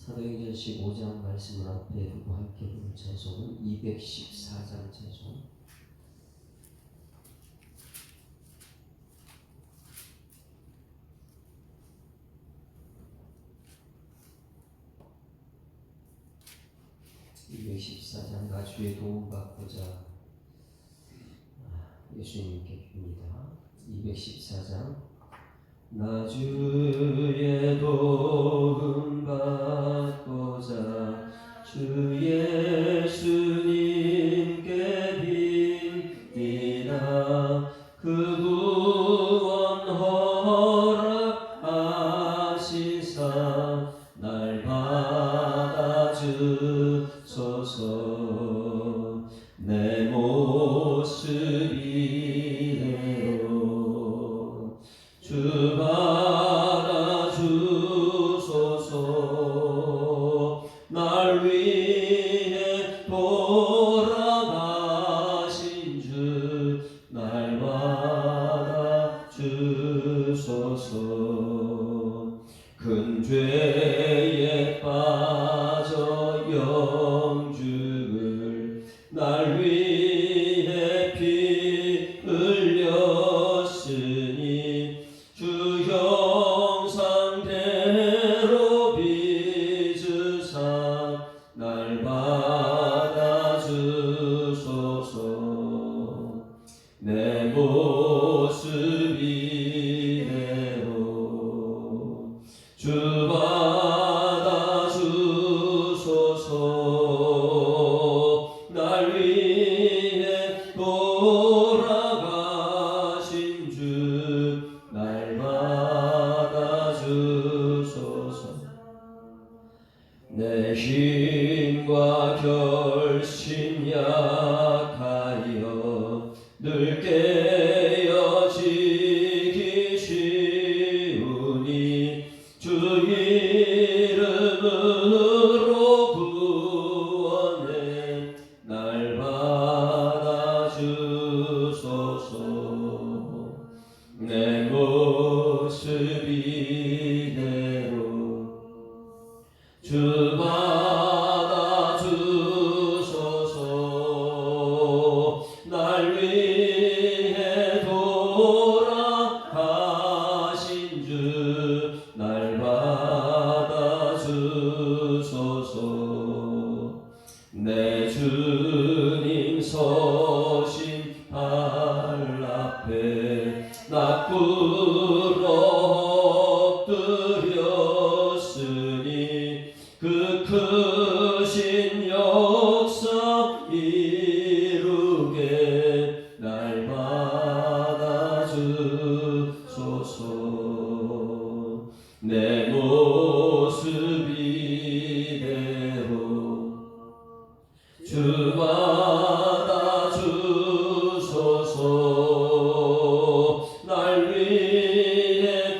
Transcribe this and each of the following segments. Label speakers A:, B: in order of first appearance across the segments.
A: 사도행전 15장 말씀을 앞에 두고 함께 부를 찬송은 214장 찬송. (214장) 주의 도움받고자 예수님께 빕니다. 214장. 나 주의 도움받고자 주 예수님께 빕니다. 그 구원 허락하시사 날 받아주소서. 내 모습 이대로 주 받아주소서. 날 위해 돌아가신 주 날 받아주소서. 큰 죄에 빠져 영죽을 날 위해 피 흘렸으니 주 형상대로 빚으사 날 받아주소서. 내 모습 이대로 주 받아주소서. 날 위해 돌아가신 주 날 받아주소서. 내 힘과 결심 약하여 늘 깨어지기 쉬우니 주 이름으로 구원해 날 받아주소서. 내 모습 이대로 주 받아주소서. 날 위해 돌아가신 주 날 받아주소서. 내 주님 서신 발 앞에 나 꿇어 엎드렸으니 그 크신 역사 이루게 날 받아주소서. 내 모습 이대로 주 받아주소서. 날 위해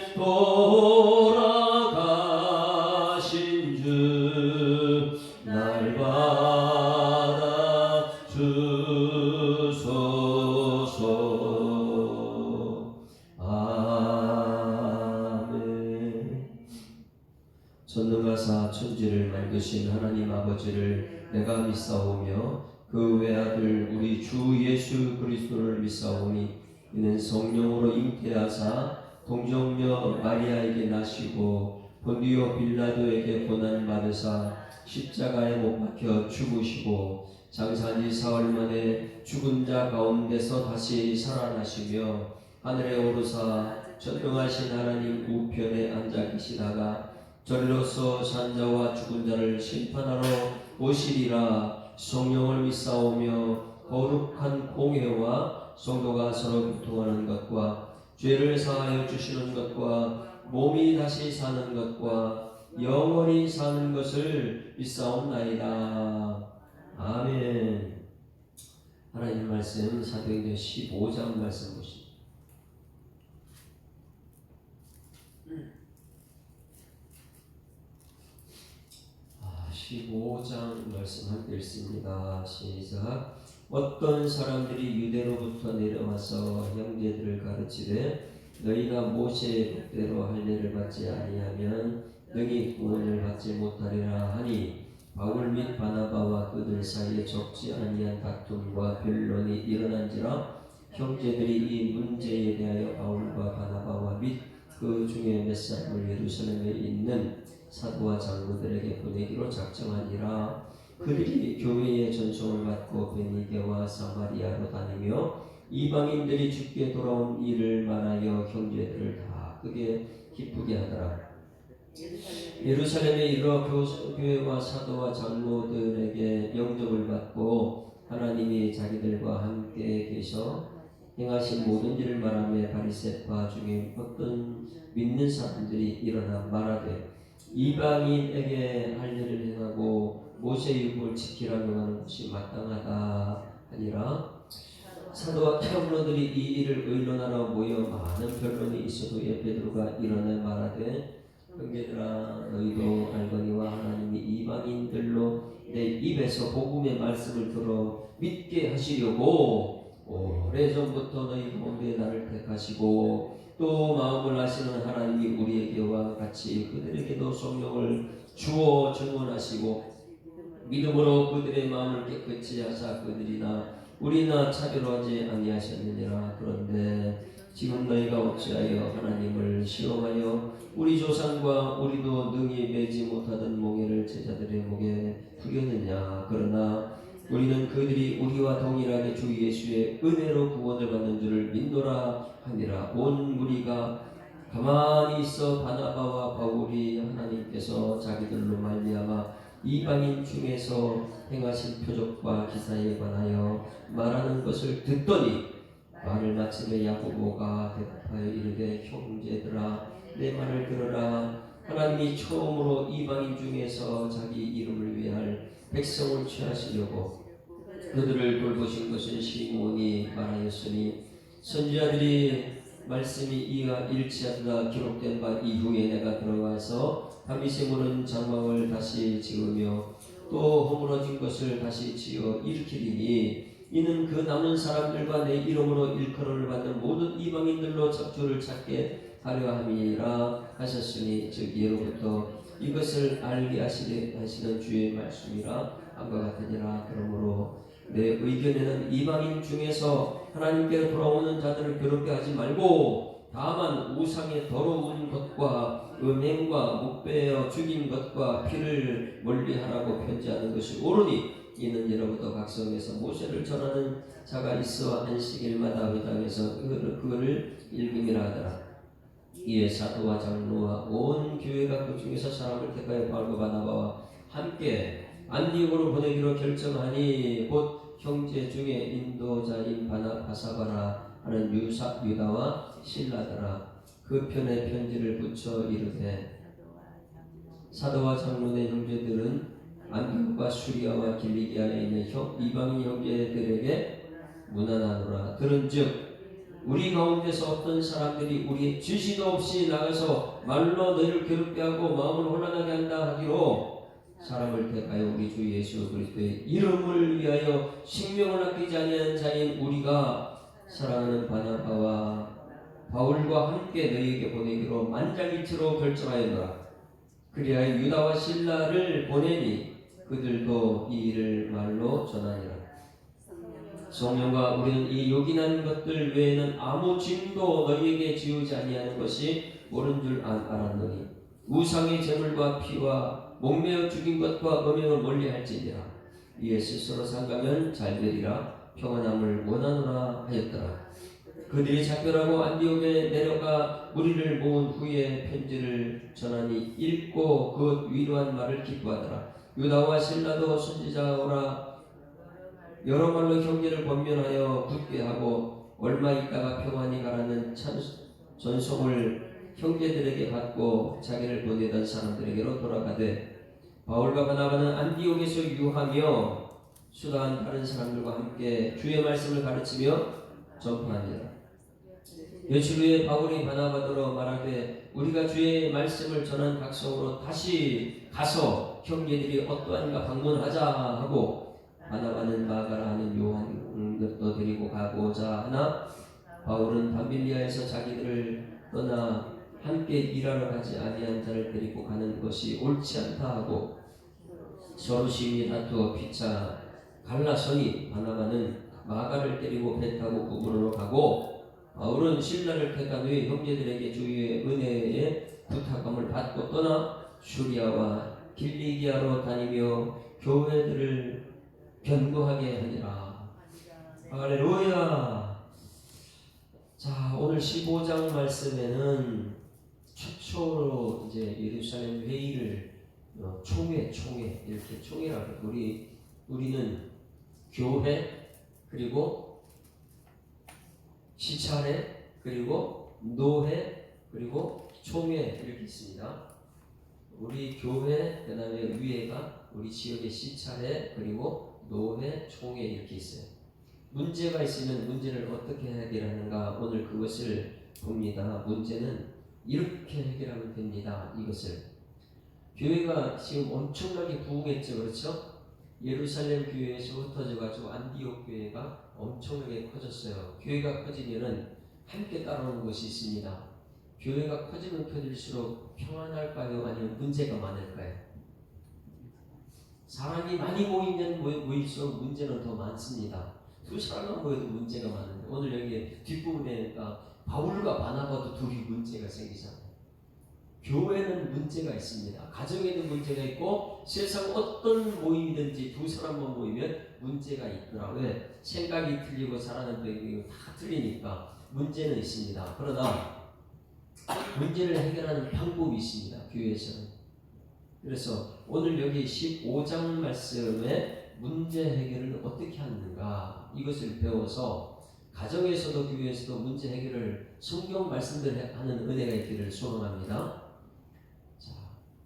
A: 돌아가신 주 날 받아주소서. 아멘. 전능하사 천지를 만드신 하나님 아버지를 내가 믿사오며 그 외아들 우리 주 예수 그리스도를 믿사오니 이는 성령으로 잉태하사 동정녀 마리아에게 나시고 본디오 빌라도에게 고난받으사 십자가에 못 박혀 죽으시고 장사지 사흘 만에 죽은 자 가운데서 다시 살아나시며 하늘에 오르사 전능하신 하나님 우편에 앉아 계시다가 저리로서 산자와 죽은 자를 심판하러 오시리라. 성령을 믿사오며 거룩한 공회와 성도가 서로 교통하는 것과 죄를 사하여 주시는 것과 몸이 다시 사는 것과 영원히 사는 것을 믿사옵나이다. 아멘. 하나님 말씀 사도행전 15장 말씀 보십니다. 15장 말씀 함께 읽습니다. 시작. 어떤 사람들이 유대로부터 내려와서 형제들을 가르치되 너희가 모세의 법대로 할례를 받지 아니하면 능히 구원을 받지 못하리라 하니 바울 및 바나바와 그들 사이에 적지 아니한 다툼과 변론이 일어난지라 형제들이 이 문제에 대하여 바울과 바나바와 및 그 중에 몇 사람을 예루살렘에 있는 사도와 장로들에게 보내기로 작정하니라. 그들이 교회의 전송을 받고 베니게와 사마리아로 다니며 이방인들이 주께 돌아온 일을 말하여 형제들을 다 크게 기쁘게 하더라. 예루살렘에 이르러 교회와 사도와 장로들에게 영접을 받고 하나님이 자기들과 함께 계셔 행하신 모든 일을 말하며 바리새파 중에 어떤 믿는 사람들이 일어나 말하되 이방인에게 할 일을 행하고 모세의 율법을 지키라 명하는 것이 마땅하다 하니라. 사도와 장로들이 이 일을 의논하러 모여 많은 변론이 있어도 베드로가 일어나 말하되 형제들아 너희도 알거니와 하나님이 이방인들로 내 입에서 복음의 말씀을 들어 믿게 하시려고 오래전부터 너희 가운데 나를 택하시고 또 마음을 아시는 하나님이 우리에게와 같이 그들에게도 성령을 주어 증언하시고 믿음으로 그들의 마음을 깨끗이 하사 그들이나 우리나 차별하지 아니하셨느니라. 그런데 지금 너희가 어찌하여 하나님을 시험하여 우리 조상과 우리도 능히 매지 못하던 몽에를 제자들의 목에 풀였느냐. 그러나 우리는 그들이 우리와 동일하게 주 예수의 은혜로 구원을 받는 줄을 믿노라 하니라. 온 무리가 가만히 있어 바나바와 바울이 하나님께서 자기들로 말미암아 이방인 중에서 행하신 표적과 기사에 관하여 말하는 것을 듣더니 말을 마침에 야고보가 대답하여 이르되 형제들아 내 말을 들으라. 하나님이 처음으로 이방인 중에서 자기 이름을 위할 백성을 취하시려고 그들을 돌보신 것은 시몬이 말하였으니 선지자들이 말씀이 이와 일치하다 기록된 바 이후에 내가 들어가서 다윗의 무는 장막을 다시 지으며 또 허물어진 것을 다시 지어 일으키리니 이는 그 남은 사람들과 내 이름으로 일컬음을 받는 모든 이방인들로 적주를 찾게 하려 함이라 하셨으니 즉 예로부터 이것을 알게 하시는 주의 말씀이라 한것 같으니라. 그러므로 내 의견에는 이방인 중에서 하나님께 돌아오는 자들을 괴롭게 하지 말고 다만 우상의 더러운 것과 음행과 목베어 죽인 것과 피를 멀리하라고 편지하는 것이 옳으니 이는 예로부터 각성에서 모세를 전하는 자가 있어 안식일마다 회당에서 그거를 읽음이라 하더라. 이에 사도와 장로와 온 교회가 그 중에서 사람을 택하여 바울과 바나바와 함께 안디옥으로 보내기로 결정하니 곧 형제 중에 인도자인 바사바라 하는 유다와 실라더라. 그 편에 편지를 붙여 이르되 사도와 장로의 형제들은 안디옥과 수리아와 길리기아에 있는 이방인 형제들에게 문안하노라. 들은즉 우리 가운데서 어떤 사람들이 우리의 지시도 없이 나가서 말로 너희를 괴롭게 하고 마음을 혼란하게 한다 하기로 사람을 택하여 우리 주 예수 그리스도의 이름을 위하여 생명을 아끼지 아니하는 자인 우리가 사랑하는 바나바와 바울과 함께 너희에게 보내기로 만장일치로 결정하였노라. 그리하여 유다와 실라를 보내니 그들도 이 일을 말로 전하니라. 성령과 우리는 이 요긴한 것들 외에는 아무 짐도 너희에게 지우지 아니하는 것이 옳은 줄 알았노니 우상의 제물과 피와 목매어 죽인 것과 음행을 멀리할지니라. 이에 스스로 상가면 잘되리라 평안함을 원하노라 하였더라. 그들이 작별하고 안디옥에 내려가 무리를 모은 후에 편지를 전하니 읽고 그 위로한 말을 기뻐하더라. 유다와 실라도 선지자오라 여러 말로 형제를 권면하여 붙게 하고 얼마 있다가 평안히 가라는 전송을 형제들에게 받고 자기를 보내던 사람들에게로 돌아가되 바울과 바나바는 안디옥에서 유하며 수다한 다른 사람들과 함께 주의 말씀을 가르치며 전파하니라. 며칠 후에 바울이 바나바더러 말하되 우리가 주의 말씀을 전한 각성으로 다시 가서 형제들이 어떠한가 방문하자 하고 바나바는 마가라 하는 요한도 데리고 가고자 하나 바울은 밤빌리아에서 자기들을 떠나 함께 일하러 가지 아니한 자를 데리고 가는 것이 옳지 않다 하고 서로 심히 다투어 피차 갈라서니 바나바는 마가를 데리고 배 타고 구브로로 가고 바울은 신라를 택한 후에 형제들에게 주의 은혜에 부탁함을 받고 떠나 슈리아와 길리기아로 다니며 교회들을 견고하게 하니라. 할렐루야. 자, 오늘 15장 말씀에는 최초로 이제 예루살렘 회의를 총회 이렇게 총회라고 우리는 교회 그리고 시찰회 그리고 노회 그리고 총회 이렇게 있습니다. 우리 교회 그다음에 위에가 우리 지역의 시찰회 그리고 노회 총회 이렇게 있어요. 문제가 있으면 문제를 어떻게 해결하는가 오늘 그것을 봅니다. 문제는 이렇게 해결하면 됩니다. 이것을 교회가 지금 엄청나게 부흥했죠. 그렇죠? 예루살렘 교회에서 흩어져가지고 안디옥 교회가 엄청나게 커졌어요. 교회가 커지면은 함께 따라오는 것이 있습니다. 교회가 커지면 커질수록 평안할까요? 아니면 문제가 많을까요? 사람이 많이 모이면 모일수록 문제는 더 많습니다. 두 사람만 모여도 문제가 많은데 오늘 여기 뒷부분에 바울과 바나바도 둘이 문제가 생기잖아요. 교회는 문제가 있습니다. 가정에는 문제가 있고 세상 어떤 모임이든지 두 사람만 모이면 문제가 있더라. 왜? 생각이 틀리고 살아가는 방식이 다 틀리니까 문제는 있습니다. 그러나 문제를 해결하는 방법이 있습니다. 교회에서는. 그래서 오늘 여기 15장 말씀에 문제 해결을 어떻게 하는가 이것을 배워서 가정에서도 교회에서도 문제 해결을 성경 말씀대로 하는 은혜가 있기를 소원합니다. 자,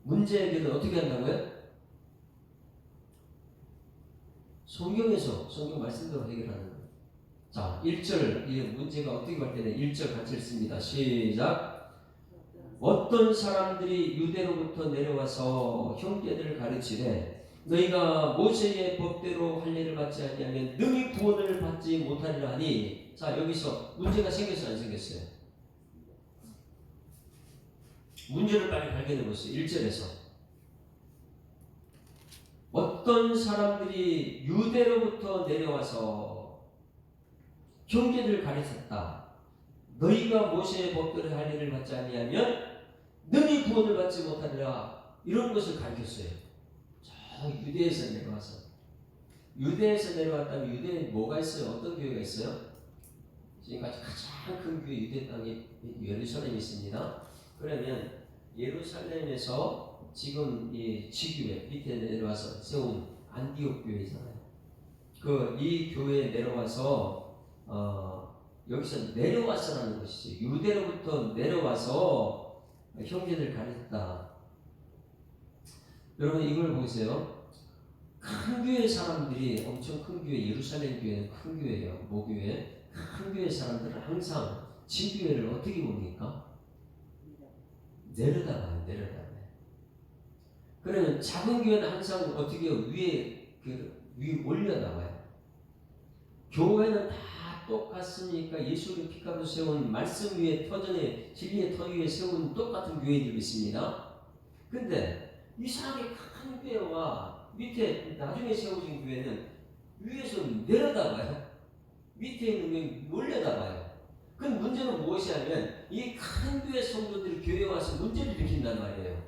A: 문제 해결을 어떻게 한다고요? 성경에서 성경 말씀대로 해결하는 거예요. 자, 1절 이 문제가 어떻게 할 때는 1절 같이 읽습니다. 시작. 어떤 사람들이 유대로부터 내려와서 형제들을 가르치되 너희가 모세의 법대로 할 일을 받지 아니하면 능히 구원을 받지 못하리라 하니. 자, 여기서 문제가 생겼어요 안 생겼어요? 문제를 빨리 발견해 보세요. 1절에서 어떤 사람들이 유대로부터 내려와서 형제들을 가르쳤다. 너희가 모세의 법대로 할 일을 받지 아니하면 능히 구원을 받지 못하리라. 이런 것을 가르쳤어요. 저 유대에서 내려와서. 유대에서 내려왔다면 유대에 뭐가 있어요? 어떤 교회가 있어요? 지금까지 가장 큰 교회 유대 땅이 예루살렘이 있습니다. 그러면 예루살렘에서 지금 이 지교회 밑에 내려와서 세운 안디옥 교회잖아요. 이 교회에 내려와서 여기서 내려왔어라는 것이죠. 유대로부터 내려와서 형제들 가르쳤다. 여러분 이걸 보세요. 큰 교회 사람들이 엄청 큰 교회 예루살렘 교회는 큰 교회예요. 모교회. 큰 교회 사람들은 항상 지교회를 어떻게 봅니까? 내려다봐요. 그러면 작은 교회는 항상 어떻게 위에 올려다봐요. 교회는 다 똑같습니까? 예수를 피가로 세운 말씀 위에 터전에 진리의 터 위에 세운 똑같은 교회들이 있습니다. 근데 이상하게 큰 교회와 밑에 나중에 세워진 교회는 위에서 내려다봐요. 밑에 있는 게 올려다봐요. 그 문제는 무엇이냐면 이 큰 교회 성도들이 교회에 와서 문제를 일으킨단 말이에요.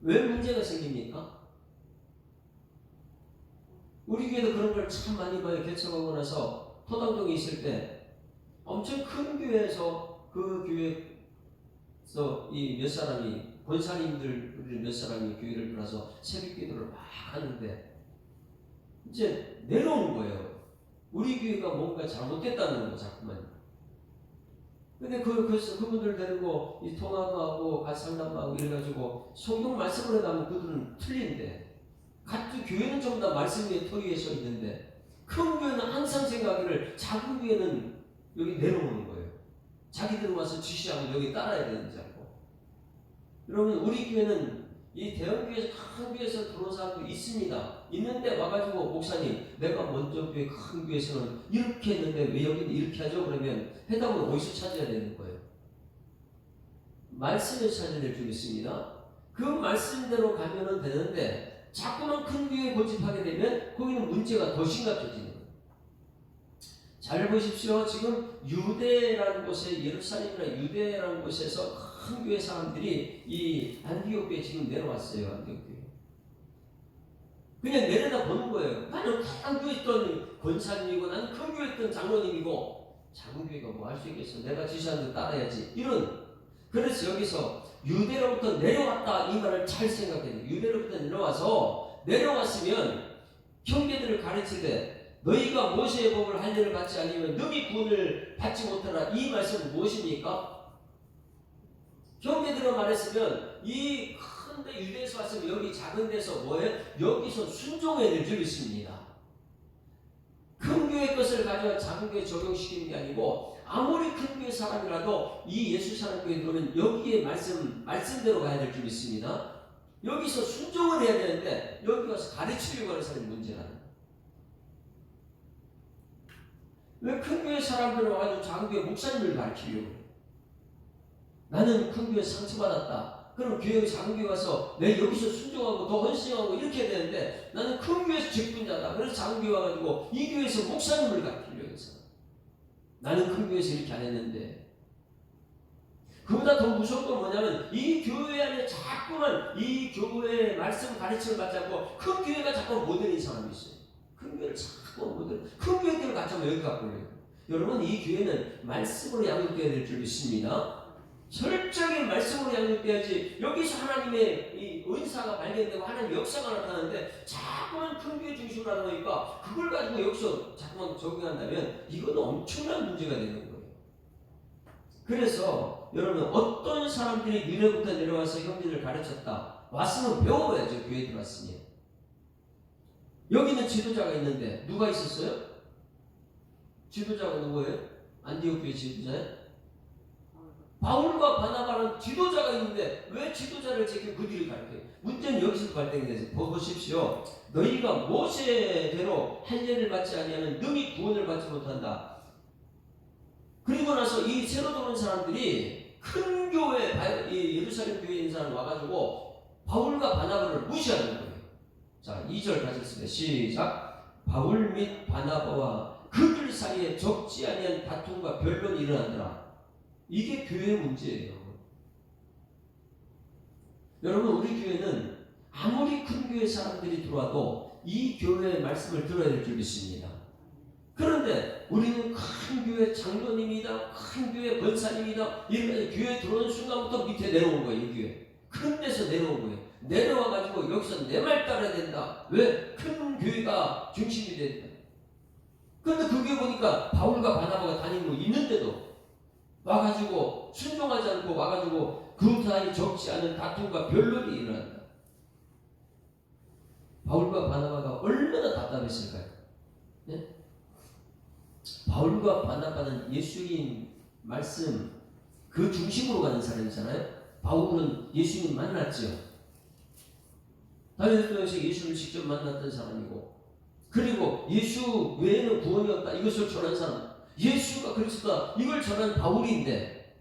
A: 왜 문제가 생깁니까? 우리 교회도 그런 걸 참 많이 봐요. 개척하고 나서 토당동에 있을 때 엄청 큰 교회에서 그 교회에서 이 몇 사람이 권사님들 몇 사람이 교회를 들어서 새벽 기도를 막 하는데 이제 내려오는 거예요. 우리 교회가 뭔가 잘못됐다는 거 자꾸만. 근데 그분들 데리고 이 통화도 하고 같이 상담도 하고 이래가지고 성경 말씀을 해가면 그들은 틀린데 같은 교회는 전부 다 말씀 위에 터 위에 서 있는데 큰 교회는 항상 생각하기를 작은 교회는 여기 내려오는 거예요. 자기들 와서 지시하고 여기 따라야 되는지 알고. 여러분 우리 교회는 이 대형 교회에서 큰 교회에서 들어온 사람도 있습니다. 있는데 와가지고 목사님 내가 먼저 교회 큰 교회에서는 이렇게 했는데 왜 여기는 이렇게 하죠? 그러면 해답은 어디서 찾아야 되는 거예요? 말씀의 차지를 주고 있습니다. 그 말씀대로 가면은 되는데 자꾸만 큰 교회 고집하게 되면 거기는 문제가 더 심각해지는 거예요. 잘 보십시오. 지금 유대라는 곳에, 예루살렘이나 유대라는 곳에서 큰 교회 사람들이 이 안디옥 교회에 지금 내려왔어요. 안디옥 교회. 그냥 내려다 보는 거예요. 나는 큰 교회 있던 권사님이고 나는 큰 교회 있던 장로님이고 작은 교회가 뭐 할 수 있겠어. 내가 지시하는 데 따라야지. 이런. 그래서 여기서 유대로부터 내려왔다 이 말을 잘 생각해야 돼요. 유대로부터 내려왔으면 형제들을 가르치되 너희가 모세의 법을 할례를 받지 않으면 너희 구원을 받지 못하라. 이 말씀은 무엇입니까? 형제들을 말했으면 이 큰데 유대에서 왔으면 여기 작은 데서 뭐해? 여기서 순종해야 될 줄 믿습니다. 큰 교회 것을 가져와 작은 교회에 적용시키는 게 아니고 아무리 큰 교회 사람이라도 이 예수 사람 교회에 들어오면 여기에 말씀대로 가야 될 줄 믿습니다. 여기서 순종을 해야 되는데 여기 와서 가르치려고 하는 사람이 문제라는 거예요. 왜 큰 교회 사람들은 와가지고 작은 교회 목사님을 가르치려고 해요? 나는 큰 교회 상처받았다. 그럼 교회 작은 교회 와서 내 여기서 순종하고 더 헌신하고 이렇게 해야 되는데 나는 큰 교회에서 직분자다. 그래서 작은 교회 와가지고 이 교회에서 목사님을 가르치려고 해서 나는 큰 교회에서 이렇게 안 했는데 그보다 더 무서운 건 뭐냐면 이 교회 안에 자꾸만 이 교회의 말씀 가르침을 받지 않고 큰 교회가 자꾸 모델인 사람이 있어요. 큰 교회를 자꾸 모델, 큰 교회들을 갖춰면 여기 갖고 올려요. 여러분 이 교회는 말씀으로 양육되어야 될 줄 믿습니다. 철저하게 말씀으로 양육돼야지. 여기서 하나님의 이 은사가 발견되고 하나님의 역사가 나타나는데 자꾸만 큰 교회 중심으로 하다 보니까 그걸 가지고 여기서 자꾸만 적용한다면 이건 엄청난 문제가 되는 거예요. 그래서 여러분 어떤 사람들이 유대부터 내려와서 형제를 가르쳤다. 왔으면 배워야죠. 교회에 들어왔으니. 여기는 지도자가 있는데 누가 있었어요? 지도자가 누구예요? 안디옥 교회 지도자예요? 바울과 바나바는 지도자가 있는데 왜 지도자를 제끼고 그들이 가르쳐요? 문제는 여기서 발생이 돼서 보십시오. 너희가 모세대로 할례를 받지 아니하면 너희 구원을 받지 못한다. 그리고 나서 이 새로 들어온 사람들이 큰 교회, 이 예루살렘 교회에 있는 사람 와가지고 바울과 바나바를 무시하는 거예요. 자, 2절 가셨습니다. 시작. 바울 및 바나바와 그들 사이에 적지 아니한 다툼과 변론이 일어나더라. 이게 교회의 문제예요. 여러분 우리 교회는 아무리 큰 교회 사람들이 들어와도 이 교회의 말씀을 들어야 될 줄 믿습니다. 그런데 우리는 큰 교회 장로님이다, 큰 교회 권사님이다, 이런 교회에 들어오는 순간부터 밑에 내려온 거예요. 이 교회 큰 데서 내려온 거예요. 내려와가지고 여기서 내 말 따라야 된다. 왜? 큰 교회가 중심이 된다. 그런데 그 교회 보니까 바울과 바나바가 다니고 있는데도 와가지고 순종하지 않고 와가지고 그 사이 적지 않은 다툼과 변론이 일어난다. 바울과 바나바가 얼마나 답답했을까요? 네? 바울과 바나바는 예수님 말씀 그 중심으로 가는 사람이잖아요. 바울은 예수님 만났죠. 다른 교회에서 예수를 직접 만났던 사람이고, 그리고 예수 외에는 구원이 없다 이것을 전한 사람, 예수가 그리스도다 이걸 전한 바울인데,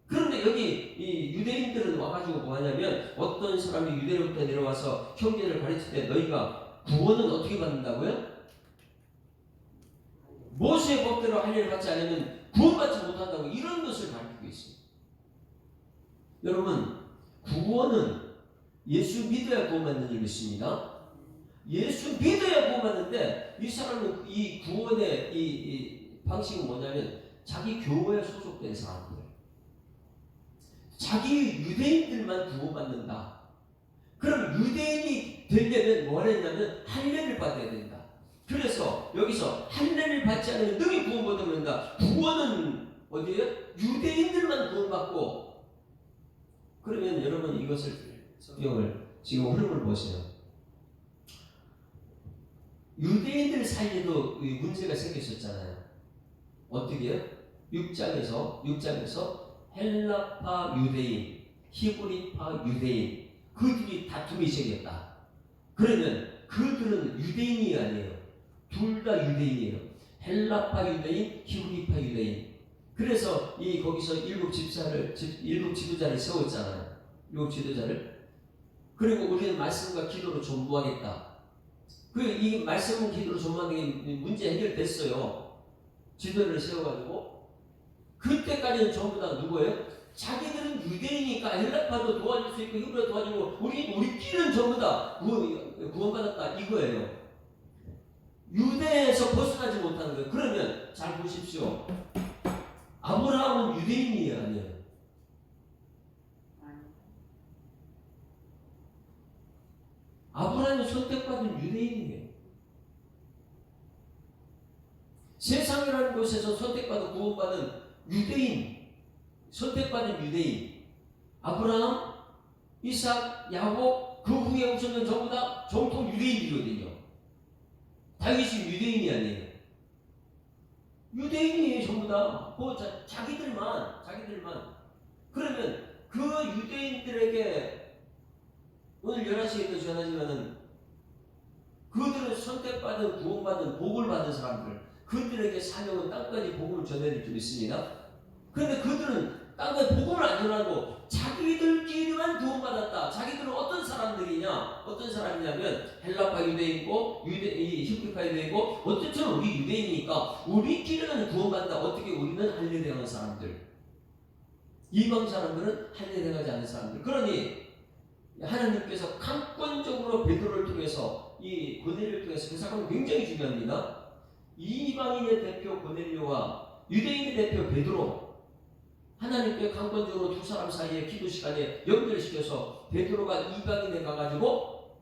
A: 그런데 여기 이 유대인들은 와가지고 뭐하냐면 어떤 사람이 유대로부터 내려와서 형제를 가르칠 때 너희가 구원은 어떻게 받는다고요? 모세의 법대로 할례를 받지 않으면 구원받지 못한다고 이런 것을 가르치고 있습니다. 여러분 구원은 예수 믿어야 구원받는 줄 믿습니다. 예수 믿어야 구원받는데 이 사람은 이 구원의 이 방식은 뭐냐면 자기 교회에 소속된 사람들, 자기 유대인들만 구원받는다. 그럼 유대인이 되려면 뭘 했냐면 할례를 받아야 된다. 그래서 여기서 할례를 받지 않으면 능히 구원 못 얻는다. 구원은 어디에요? 유대인들만 구원받고. 그러면 여러분 이것을 성경을 지금 흐름을 보세요. 유대인들 사이에도 문제가 생겼었잖아요. 어떻게 해요? 6장에서 헬라파 유대인, 히브리파 유대인, 그들이 다툼이 생겼다. 그러면 그들은 유대인이 아니에요. 둘 다 유대인이에요. 헬라파 유대인, 히브리파 유대인. 그래서 이 거기서 일곱 지도자를 세웠잖아요. 일곱 지도자를. 그리고 우리는 말씀과 기도로 전부하겠다. 이 말씀 기도로 전부하는 게 문제 해결됐어요. 지도를 세워가지고. 그때까지는 전부 다 누구예요? 자기들은 유대이니까 헬라파도 도와줄 수 있고 히브리도 도와주고 우리끼리는 전부 다 구원받았다 이거예요. 유대에서 벗어나지 못하는 거예요. 그러면 잘 보십시오. 아브라함은 유대인이에요, 아니에요? 아브라함은 선택받은 유대인이에요. 세상이라는 곳에서 선택받은 구원받은 유대인, 선택받은 유대인, 아브라함, 이삭, 야곱, 그 후에 오셨는 전부 다 정통 유대인이거든요. 다윗이 유대인이 아니에요. 유대인이에요, 전부 다. 자기들만. 그러면 그 유대인들에게 오늘 11시에도 전하지만은 그들은 선택받은, 구원받은, 복을 받은 사람들, 그들에게 사명은 땅까지 복음을 전해낼 줄 있습니다. 그런데 그들은 땅까지 복음을 안 전하고 자기들끼리만 구원받았다. 자기들은 어떤 사람들이냐? 어떤 사람이냐면 헬라파 유대인이고 히브리파 유대인이고 어쨌든 우리 유대인이니까 우리끼리는 구원받는다. 어떻게? 우리는 할례당한 사람들. 이방 사람들은 할례당하지 않은 사람들. 그러니 하나님께서 강권적으로 베드로를 통해서 이 고넬료를 통해서 그 사람은 굉장히 중요합니다. 이방인의 대표 고넬료와 유대인의 대표 베드로, 하나님께 강권적으로 두 사람 사이에 기도 시간에 연결시켜서 베드로가 이방인에 가가지고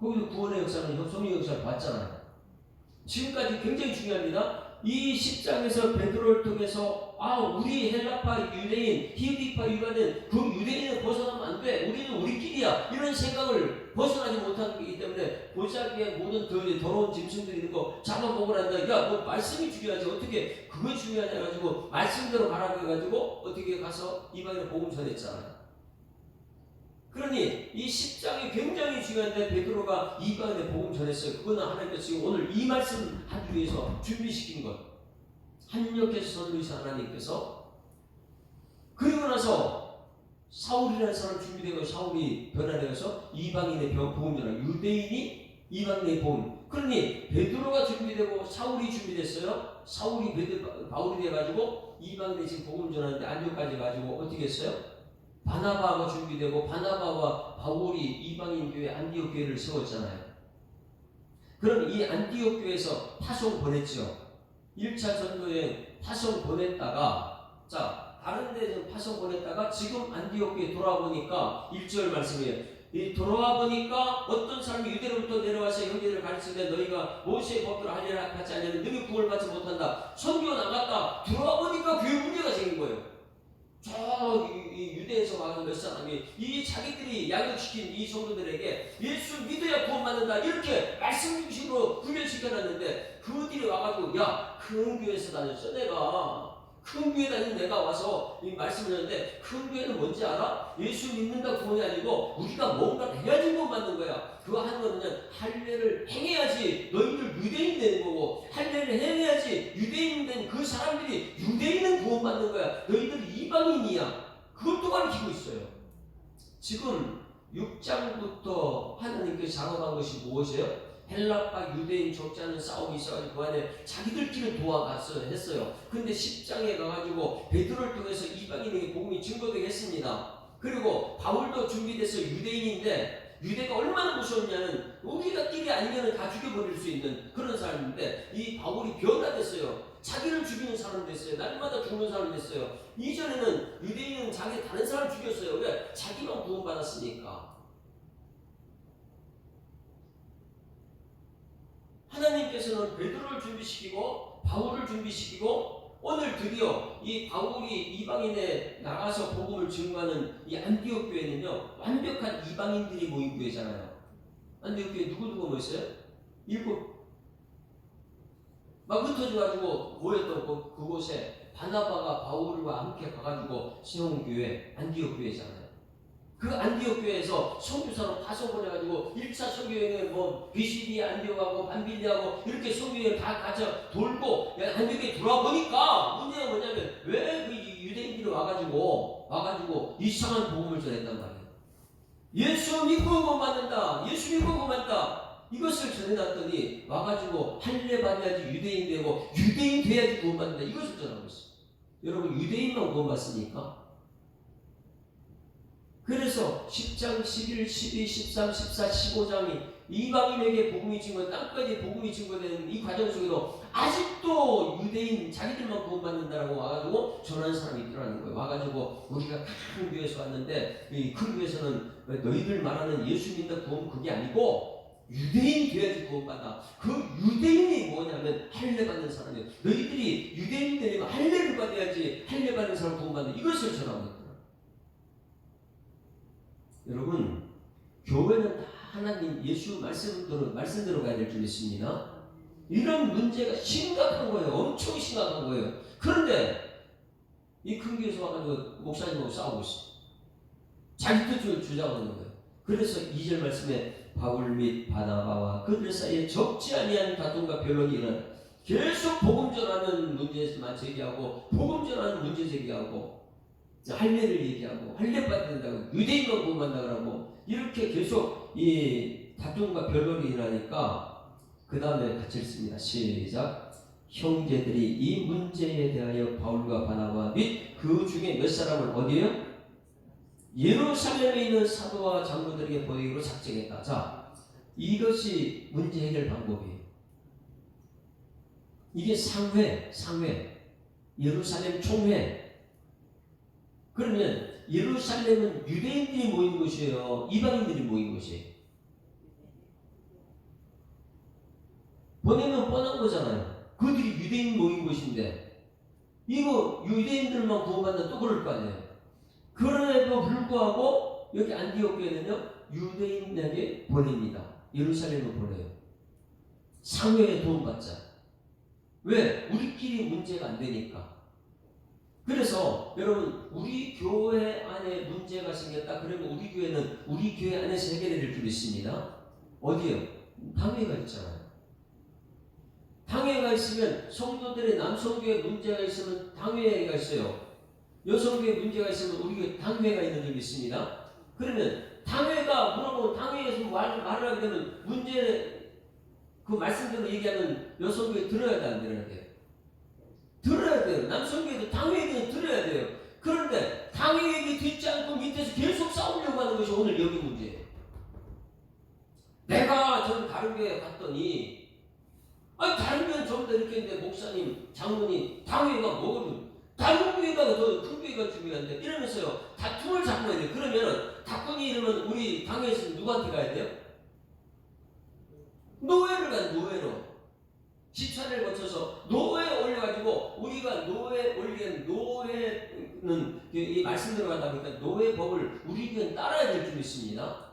A: 거기서 구원의 역사는 성령 역사를 봤잖아요. 지금까지 굉장히 중요합니다. 이 10장에서 베드로를 통해서 우리 헬라파 유대인, 히브리파 유대인, 그 유대인을 벗어나면 안 돼. 우리는 우리끼리야. 이런 생각을 벗어나지 못하는 거기 때문에 보자기에 모든 더러운 짐승들이 있는 거 잡아먹으란다. 야, 뭐 말씀이 중요하지. 어떻게 그거 중요하냐 해가지고 말씀대로 가라고 해가지고 어떻게 가서 이방인의 복음 전했잖아요. 그러니 이 10장이 굉장히 중요한데 베드로가 이방인의 복음 전했어요. 그거는 하나님께서 지금 오늘 이 말씀 하기 위해서 준비시킨 것. 한력해서 선루이신 하나님께서. 그리고 나서 사울이라는 사람 준비되고 사울이 변화되어서 이방인의 복음 전하고 유대인이 이방인의 복음. 그러니 베드로가 준비되고 사울이 준비됐어요. 사울이 바울이 돼가지고 이방인의 지금 복음 전하는데 안디옥까지 가지고 어떻게 했어요? 바나바가 준비되고 바나바와 바울이 이방인 교회 안디옥 교회를 세웠잖아요. 그럼 이 안디옥 교회에서 파송 보냈죠. 1차 전도여행 파송 보냈다가 다른 데서 파송 보냈다가 지금 안디옥 교회에 돌아와 보니까 1절 말씀이에요. 돌아와 보니까 어떤 사람이 유대로부터 내려와서 형제들을 가르치는데 너희가 모세의 법대로 하려나 하지 않으면 너희 구원을 받지 못한다. 선교 나갔다 들어와 보니까 교회 문제가 생긴 거예요. 유대에서 와서 몇 사람이 이 자기들이 양육시킨 이 성도들에게 예수 믿어야 구원받는다 이렇게 말씀 중심으로 훈련시켜놨는데 그들이 와가지고 큰 교회에서 다녔어. 내가 큰 교회 다니는 내가 와서 이 말씀을 했는데 큰 교회는 뭔지 알아? 예수 믿는다 구원이 아니고 우리가 뭔가를 해야지 구원받는 거야. 그거 하는 거는 할례를 행해야지 너희들 유대인 되는 거고 할례를 행해야지 유대인 된 그 사람들이 유대인은 구원받는 거야. 너희들 이방인이야. 그것도 가르치고 있어요. 지금 6장부터 하나님께서 작업한 것이 무엇이에요? 헬라파 유대인 적지 않은 싸움이 있어가지고 그 안에 자기들끼리 도와갔어요. 했어요. 근데 10장에 가가지고 베드로를 통해서 이방인에게 복음이 증거되게 했습니다. 그리고 바울도 준비돼서 유대인인데 유대가 얼마나 무서웠냐는 우리가 끼리 아니면 다 죽여버릴 수 있는 그런 사람인데 이 바울이 변화됐어요. 자기를 죽이는 사람 됐어요. 날마다 죽는 사람 됐어요. 이전에는 유대인은 자기 다른 사람 죽였어요. 왜? 자기만 구원받았으니까. 하나님께서는 베드로를 준비시키고 바울을 준비시키고 오늘 드디어 이 바울이 이방인에 나가서 복음을 증거하는 이 안디옥 교회는요 완벽한 이방인들이 모인 교회잖아요. 안디옥 교회 누구 모였어요? 7 막 흩어져가지고 모였던 그곳에 바나바가 바울과 함께 가가지고 세운 교회 안디옥 교회잖아요. 그 안디옥 교회에서 선교사로 파송 보내가지고 1차 선교여행에 뭐 비시디 안디옥하고 반빌리하고 이렇게 선교여행 다 가져 돌고 안디옥에 돌아와 보니까 문제가 뭐냐면 왜 그 유대인들이 와가지고 이상한 복음을 전했단 말이에요. 예수 믿고 구원받는다. 예수 믿고 구원받는다. 이것을 전해놨더니 와가지고 할례 받아야지 유대인 되고 유대인 돼야지 구원받는다. 이것을 전하고 있어요. 여러분 유대인만 구원받습니까? 그래서 10장, 11, 12, 13, 14, 15장이 이방인에게 복음이 증거, 땅까지 복음이 증거되는 이 과정 속에도 아직도 유대인 자기들만 구원받는다라고 와가지고 전하는 사람이 있더라는 거예요. 와가지고 우리가 큰 교회에서 왔는데 이 큰 교회에서는 너희들 말하는 예수 믿는 구원 그게 아니고 유대인이 돼야지 구원받아. 그 유대인이 뭐냐면 할례 받는 사람이에요. 너희들이 유대인이 되려면 할례를 받아야지 할례 받는 사람 구원받는 이것을 전하고 있다. 여러분, 교회는 다 하나님 예수 말씀대로 가야 될 줄 믿습니다. 이런 문제가 심각한 거예요. 엄청 심각한 거예요. 그런데 이 큰 교회에서 와가지고 목사님하고 싸우고 있어. 자기 뜻을 주장하는 거예요. 그래서 2절 말씀에 바울 및 바나바와 그들 사이에 적지 아니한 다툼과 변론이 일어나 계속 복음 전하는 문제만 제기하고 복음 전하는 문제 제기하고 할례를 얘기하고 할례 받는다고 유대인만 구원받는다고 이렇게 계속 이 다툼과 변론이 일어나니까 그 다음에 같이 읽습니다. 시작. 형제들이 이 문제에 대하여 바울과 바나바 및 그 중에 몇 사람을 어디에요? 예루살렘에 있는 사도와 장로들에게 보내기로 작정했다. 자, 이것이 문제 해결 방법이에요. 이게 상회, 예루살렘 총회. 그러면 예루살렘은 유대인들이 모인 곳이에요? 이방인들이 모인 곳이에요? 보내면 뻔한 거잖아요. 그들이 유대인 모인 곳인데 이거 유대인들만 구원받는다 또 그럴 거 아니에요. 그럼에도 불구하고 여기 안디옥 교회는요 유대인에게 보냅니다. 예루살렘을 보내요. 상회에 도움받자. 왜? 우리끼리 문제가 안 되니까. 그래서 여러분 우리 교회 안에 문제가 생겼다 그러면 우리 교회는 우리 교회 안에서 해결될 줄 있습니다. 어디요? 당회가 있잖아요. 당회가 있으면 성도들의 남성교회 문제가 있으면 당회가 있어요. 여성교회 문제가 있으면 우리 교회 당회가 있는 줄 믿습니다. 그러면 당회가 물어보면 당회에서 말을 하게 되면 문제 그 말씀대로 얘기하면 여성교회 들어야 돼 안 들어야 돼요? 들어야 돼요. 남성교회도 당회 얘기는 들어야 돼요. 그런데 당회 얘기 듣지 않고 밑에서 계속 싸우려고 하는 것이 오늘 여기 문제예요. 내가 전 다른 교회 갔더니 다른 교회는 전부 다 이렇게 했는데 목사님, 장로님 당회가 뭐거든? 다른 교회가 더 큰 교회가 중요한데 이러면서요 다툼을 자꾸 해야 돼요. 그러면 다툼이 이러면 우리 당회에서 누구한테 가야 돼요? 노회를 가요. 노회로 시차를 거쳐서 노회에 올려가지고 우리가 노회에 올리는 노회는 이 말씀대로 가다 보니까 노회법을 우리 교회는 따라야 될 줄 믿습니다.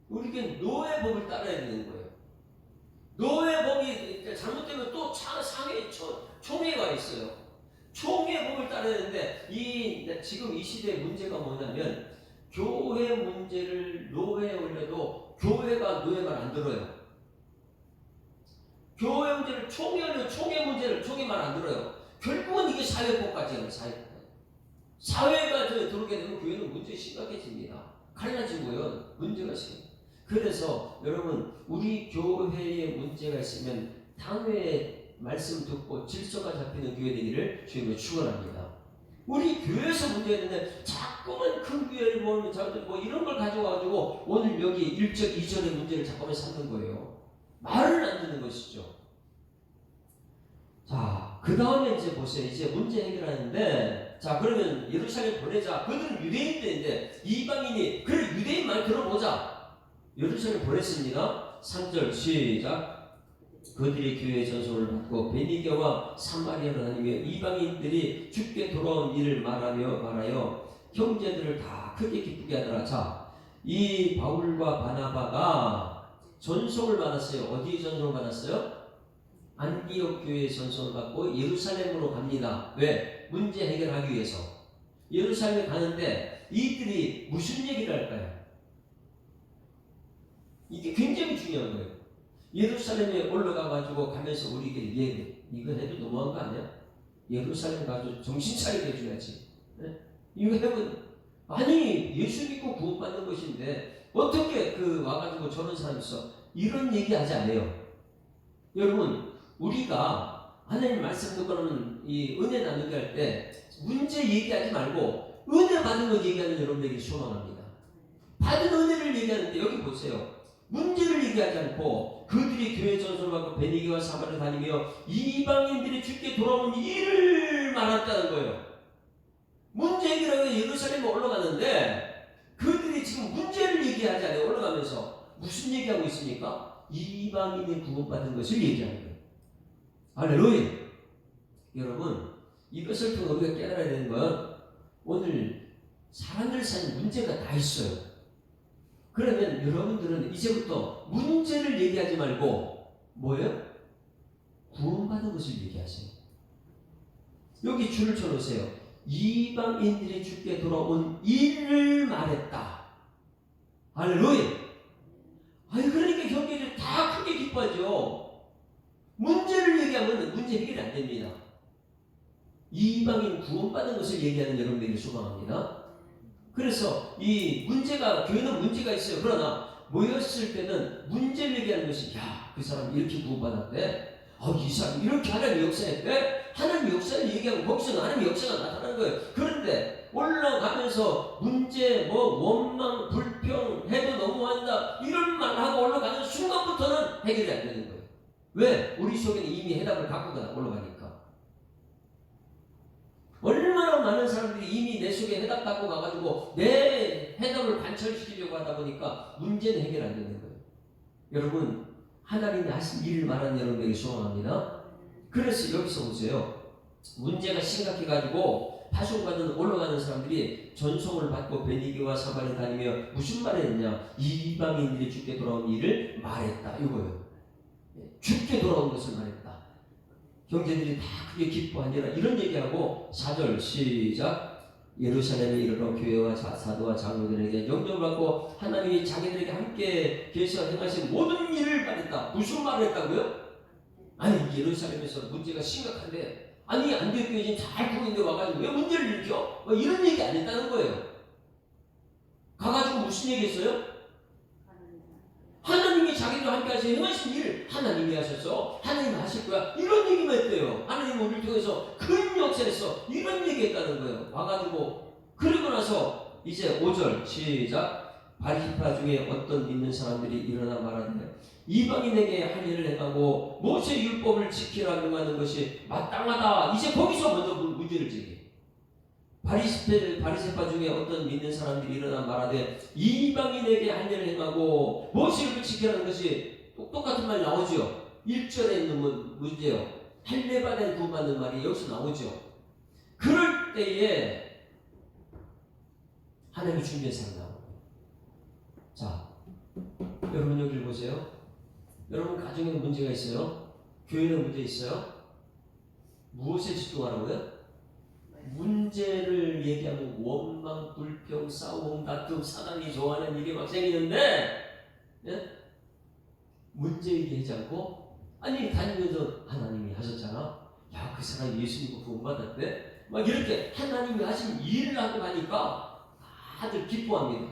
A: 우리 교회는 노회법을 따라야 되는 거예요. 노회법이 잘못되면 또 상회 총회가 있어요. 총회법을 따라야 되는데 지금 이 시대의 문제가 뭐냐면 교회 문제를 노회에 올려도 교회가 노회 말 안 들어요. 교회 문제를 총회 문제를 총회 말 안 들어요. 결국은 이게 사회법까지예요. 사회가 들어오게 되면 교회는 문제 심각해집니다. 갈라지고요. 문제가 심해요. 그래서 여러분 우리 교회에 문제가 있으면 당회에 말씀 듣고 질서가 잡히는 교회 되기를 주님을 축원합니다. 우리 교회에서 문제가 있는데 자꾸만 큰 교회를 모으면 뭐 이런 걸 가져와가지고 오늘 여기 1절 2절의 문제를 자꾸만 삼는 거예요. 말을 안 듣는 것이죠. 자, 그 다음에 이제 보세요. 이제 문제 해결하는데 자 그러면 예루살렘 보내자. 그들은 유대인들인데 이방인이 그래 유대인 말 들어보자. 예루살렘 보냈습니다. 3절 시작. 그들이 교회의 전송을 받고 베니게와 사마리아로 다니며 이방인들이 주께 돌아온 일을 말하여 형제들을 다 크게 기쁘게 하더라. 자, 이 바울과 바나바가 전송을 받았어요. 어디에 전송을 받았어요? 안디옥 교회에 전송을 받고 예루살렘으로 갑니다. 왜? 문제 해결하기 위해서. 예루살렘에 가는데 이들이 무슨 얘기를 할까요? 이게 굉장히 중요한 거예요. 예루살렘에 올라가가지고 가면서 우리에게 이거 해도 너무한 거 아니야? 예루살렘 가서 정신 차리게 해줘야지. 네? 이거 해본 아니 예수 믿고 구원받는 것인데 어떻게 와가지고 저런 사람이 있어? 이런 얘기 하지 않아요. 여러분 우리가 하나님 말씀 듣고는 이 은혜 나누게 할 때 문제 얘기하지 말고 은혜 받은 것 얘기하는 여러분에게 소망합니다. 받은 은혜를 얘기하는데 여기 보세요. 문제를 얘기하지 않고 그들이 교회 전설을 받고 베니게와 사마를 다니며 이방인들이 주께 돌아온 일을 말했다는 거예요. 문제 얘기를 하고 예루살렘에 올라가는데 그들이 지금 문제를 얘기하지 않아요. 올라가면서 무슨 얘기하고 있습니까? 이방인의 구원받은 것을 얘기하는 거예요. 할렐루야. 여러분 이것을 통해 우리가 깨달아야 되는 건 오늘 사람들 사이에 문제가 다 있어요. 그러면 여러분들은 이제부터 문제를 얘기하지 말고 뭐예요? 구원받은 것을 얘기하세요. 여기 줄을 쳐놓으세요. 이방인들이 주께 돌아온 일을 말했다. 할렐루야. 아니 그러니까 형제들 다 크게 기뻐하죠. 문제를 얘기하면 문제 해결이 안 됩니다. 이방인 구원받은 것을 얘기하는 여러분들에게 소망합니다. 그래서 이 문제가 교회는 문제가 있어요. 그러나 모였을 때는 문제를 얘기하는 것이 그 사람 이렇게 구원받았대. 이 사람 이렇게 하나님 역사했대. 하나님 역사를 얘기하고 거기서 하나님 역사가 나타나는 거예요. 그런데 올라가면서 문제 원망 불평 해도 너무한다 이런 말 하고 올라가는 순간부터는 해결이 안 되는 거예요. 왜? 우리 속에는 이미 해답을 갖고 올라가니까. 얼마나 많은 사람들이 이미 내 속에 해답 갖고 가가지고 내 해답을 관철시키려고 하다 보니까 문제는 해결 안 되는 거예요. 여러분 하나님이 하신 일을 말하는 여러분에게 소망합니다. 그래서 여기서 보세요. 문제가 심각해가지고 파송받은 올라가는 사람들이 전송을 받고 베니게와 사마를 다니며 무슨 말을 했냐? 이방인들이 주께 돌아온 일을 말했다. 이거예요. 주께 돌아온 것을 말했다. 형제들이 다 크게 기뻐하니라 이런 얘기하고 4절 시작. 예루살렘에 이르러 교회와 사도와 장로들에게 영접을 받고 하나님이 자기들에게 함께 계셔 행하신 모든 일을 말했다. 무슨 말을 했다고요? 아니 예루살렘에서 문제가 심각한데 아니 안디옥 교회 지금 잘 구고 있는데 와가지고 왜 문제를 일으켜? 이런 얘기 안 했다는 거예요. 가가지고 무슨 얘기 했어요? 하나님이 자기도 함께 하신 행하신 일 하나님이 하셨어. 하나님이 하실 거야. 이런 얘기만 했대요. 하나님이 우리를 통해서 큰 역사했어. 이런 얘기 했다는 거예요. 와가지고 그리고 나서 이제 5절 시작. 바리새파 중에 어떤 믿는 사람들이 일어나 말하는데 이방인에게 할 일을 행하고 모세 율법을 지키라 명하는 것이 마땅하다. 이제 거기서 먼저 문제를 제기해. 바리새파 중에 어떤 믿는 사람들이 일어나 말하되 이방인에게 할 일을 행하고 모세율을 지키라는 것이 똑같은 말이 나오죠. 1절에 있는 문제요. 할례받은 구원받는 말이 여기서 나오죠. 그럴 때에 하나님이 준비한 사람 나옵니다. 자, 여러분 여기를 보세요. 여러분 가정에는 문제가 있어요. 교회는 문제 있어요. 무엇에 집중하라고요? 문제를 얘기하면 원망, 불평, 싸움, 다툼, 사단이 좋아하는 일이 막 생기는데 문제 얘기하지 않고 아니 다니면서 하나님이 하셨잖아. 그 사람이 예수 믿고 구원받았대. 막 이렇게 하나님이 하신 일을 하고 가니까 다들 기뻐합니다.